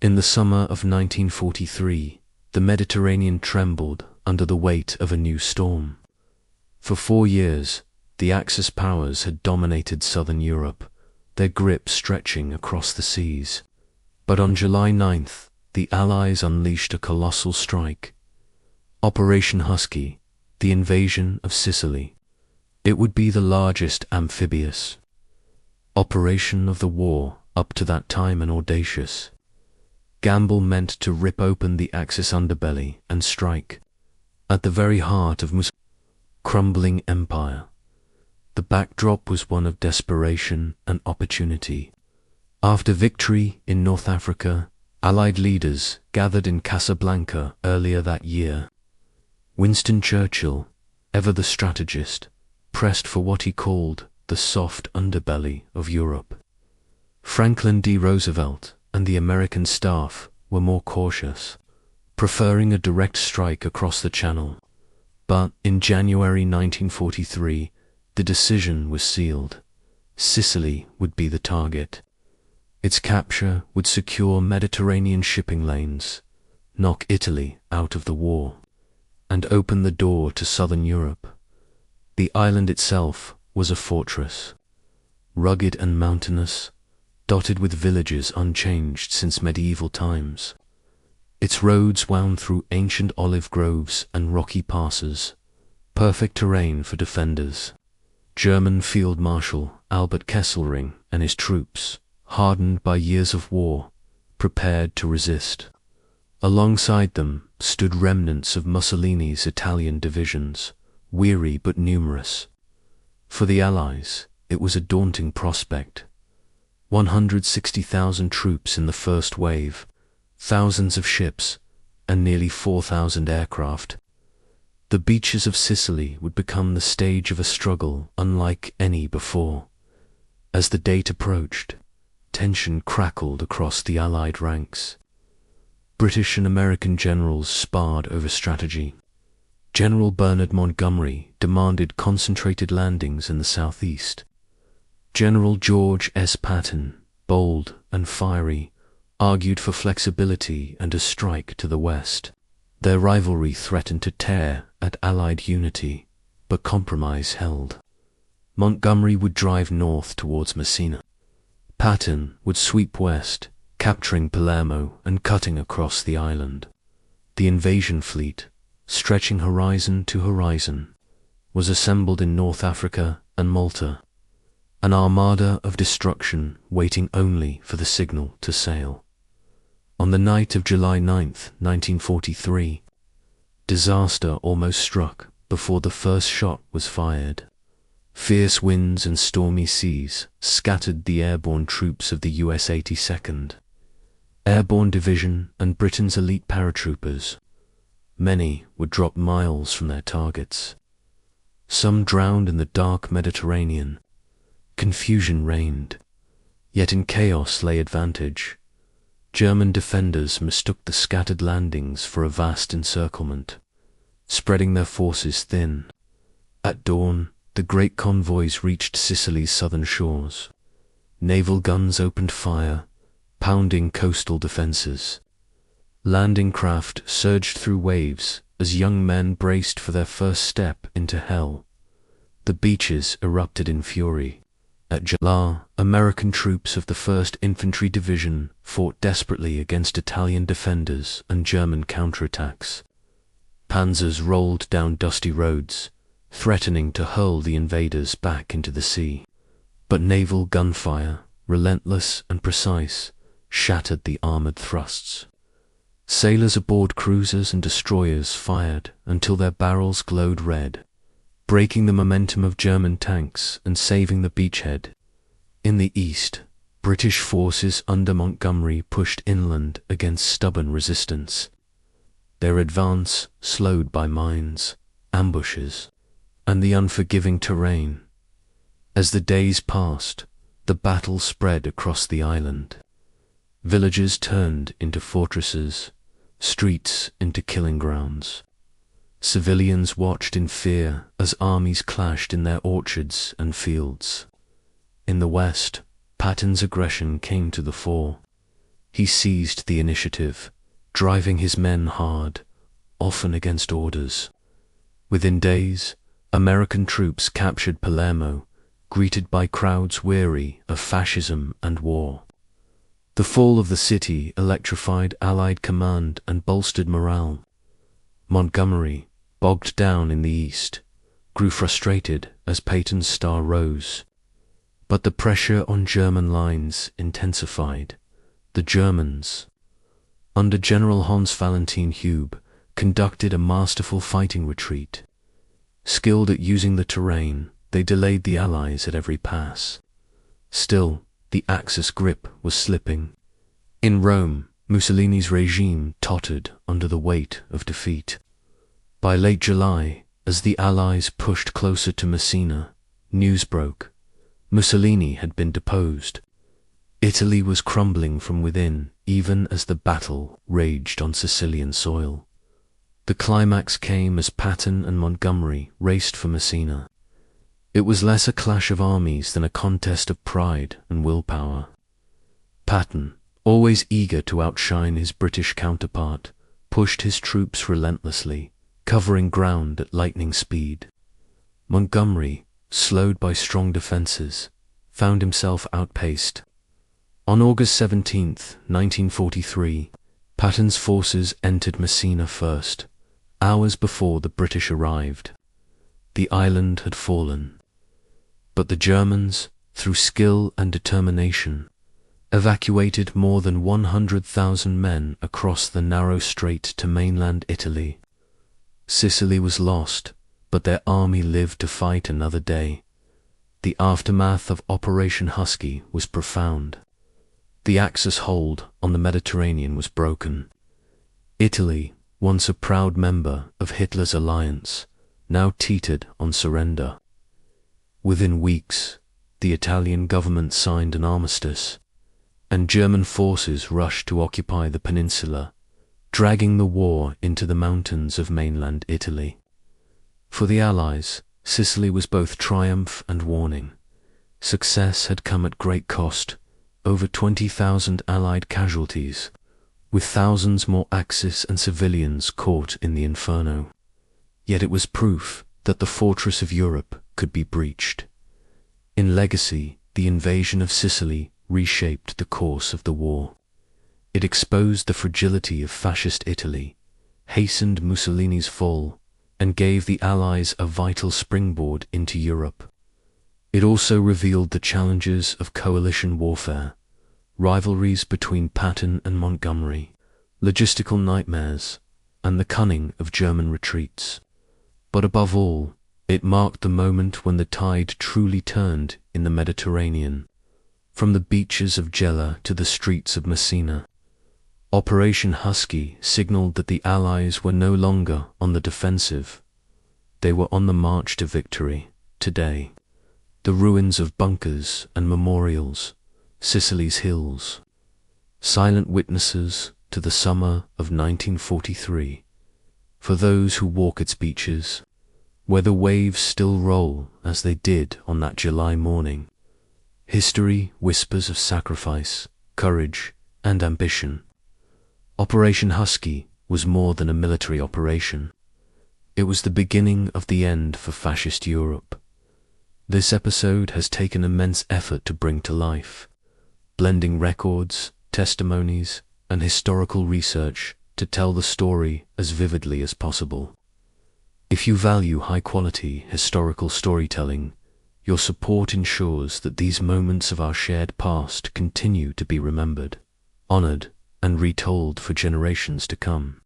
In the summer of 1943, the Mediterranean trembled under the weight of a new storm. For 4 years, the Axis powers had dominated southern Europe, their grip stretching across the seas. But on July 9th, the Allies unleashed a colossal strike. Operation Husky, the invasion of Sicily. It would be the largest amphibious operation of the war up to that time, and audacious. Gamble meant to rip open the Axis underbelly and strike at the very heart of Mussoline's crumbling empire. The backdrop was one of desperation and opportunity. After victory in North Africa, Allied leaders gathered in Casablanca earlier that year. Winston Churchill, ever the strategist, pressed for what he called the soft underbelly of Europe. Franklin D. Roosevelt and the American staff were more cautious, preferring a direct strike across the Channel. But in January 1943, the decision was sealed. Sicily would be the target. Its capture would secure Mediterranean shipping lanes, knock Italy out of the war, and open the door to southern Europe. The island itself was a fortress, rugged and mountainous, dotted with villages unchanged since medieval times. Its roads wound through ancient olive groves and rocky passes, perfect terrain for defenders. German Field Marshal Albert Kesselring and his troops, hardened by years of war, prepared to resist. Alongside them stood remnants of Mussolini's Italian divisions, weary but numerous. For the Allies, it was a daunting prospect. 160,000 troops in the first wave, thousands of ships, and nearly 4,000 aircraft. The beaches of Sicily would become the stage of a struggle unlike any before. As the date approached, tension crackled across the Allied ranks. British and American generals sparred over strategy. General Bernard Montgomery demanded concentrated landings in the southeast. General George S. Patton, bold and fiery, argued for flexibility and a strike to the west. Their rivalry threatened to tear at Allied unity, but compromise held. Montgomery would drive north towards Messina. Patton would sweep west, capturing Palermo and cutting across the island. The invasion fleet, stretching horizon to horizon, was assembled in North Africa and Malta, an armada of destruction waiting only for the signal to sail. On the night of July 9th, 1943, disaster almost struck before the first shot was fired. Fierce winds and stormy seas scattered the airborne troops of the US 82nd Airborne Division and Britain's elite paratroopers. Many were dropped miles from their targets. Some drowned in the dark Mediterranean. Confusion reigned, yet in chaos lay advantage. German defenders mistook the scattered landings for a vast encirclement, spreading their forces thin. At dawn, the great convoys reached Sicily's southern shores. Naval guns opened fire, pounding coastal defenses. Landing craft surged through waves as young men braced for their first step into hell. The beaches erupted in fury. At Gela, American troops of the 1st Infantry Division fought desperately against Italian defenders and German counterattacks. Panzers rolled down dusty roads, threatening to hurl the invaders back into the sea. But naval gunfire, relentless and precise, shattered the armored thrusts. Sailors aboard cruisers and destroyers fired until their barrels glowed red, breaking the momentum of German tanks and saving the beachhead. In the east, British forces under Montgomery pushed inland against stubborn resistance. Their advance slowed by mines, ambushes, and the unforgiving terrain. As the days passed, the battle spread across the island. Villages turned into fortresses, streets into killing grounds. Civilians watched in fear as armies clashed in their orchards and fields. In the west, Patton's aggression came to the fore. he seized the initiative, driving his men hard, often against orders. Within days, American troops captured Palermo, greeted by crowds weary of fascism and war. The fall of the city electrified Allied command and bolstered morale. Montgomery, bogged down in the east, grew frustrated as Patton's star rose. But the pressure on German lines intensified. The Germans, under General Hans Valentin Hube, conducted a masterful fighting retreat. Skilled at using the terrain, they delayed the Allies at every pass. Still, the Axis grip was slipping. In Rome, Mussolini's regime tottered under the weight of defeat. By late July, as the Allies pushed closer to Messina, news broke. Mussolini had been deposed. Italy was crumbling from within, even as the battle raged on Sicilian soil. The climax came as Patton and Montgomery raced for Messina. It was less a clash of armies than a contest of pride and willpower. Patton, always eager to outshine his British counterpart, pushed his troops relentlessly, covering ground at lightning speed. Montgomery, slowed by strong defenses, found himself outpaced. On August 17, 1943, Patton's forces entered Messina first, hours before the British arrived. The island had fallen. But the Germans, through skill and determination, evacuated more than 100,000 men across the narrow strait to mainland Italy. Sicily was lost, but their army lived to fight another day. The aftermath of Operation Husky was profound. The Axis hold on the Mediterranean was broken. Italy, once a proud member of Hitler's alliance, now teetered on surrender. Within weeks, the Italian government signed an armistice, and German forces rushed to occupy the peninsula, dragging the war into the mountains of mainland Italy. For the Allies, Sicily was both triumph and warning. Success had come at great cost, over 20,000 Allied casualties, with thousands more Axis and civilians caught in the inferno. Yet it was proof that the fortress of Europe could be breached. In legacy, the invasion of Sicily reshaped the course of the war. It exposed the fragility of fascist Italy, hastened Mussolini's fall, and gave the Allies a vital springboard into Europe. It also revealed the challenges of coalition warfare, rivalries between Patton and Montgomery, logistical nightmares, and the cunning of German retreats. But above all, it marked the moment when the tide truly turned in the Mediterranean, from the beaches of Gela to the streets of Messina. Operation Husky signaled that the Allies were no longer on the defensive. They were on the march to victory. Today, the ruins of bunkers and memorials, Sicily's hills, silent witnesses to the summer of 1943, for those who walk its beaches, where the waves still roll as they did on that July morning. History whispers of sacrifice, courage, and ambition. Operation Husky was more than a military operation. It was the beginning of the end for fascist Europe. This episode has taken immense effort to bring to life, blending records, testimonies, and historical research to tell the story as vividly as possible. If you value high-quality historical storytelling, your support ensures that these moments of our shared past continue to be remembered, honored, and retold for generations to come.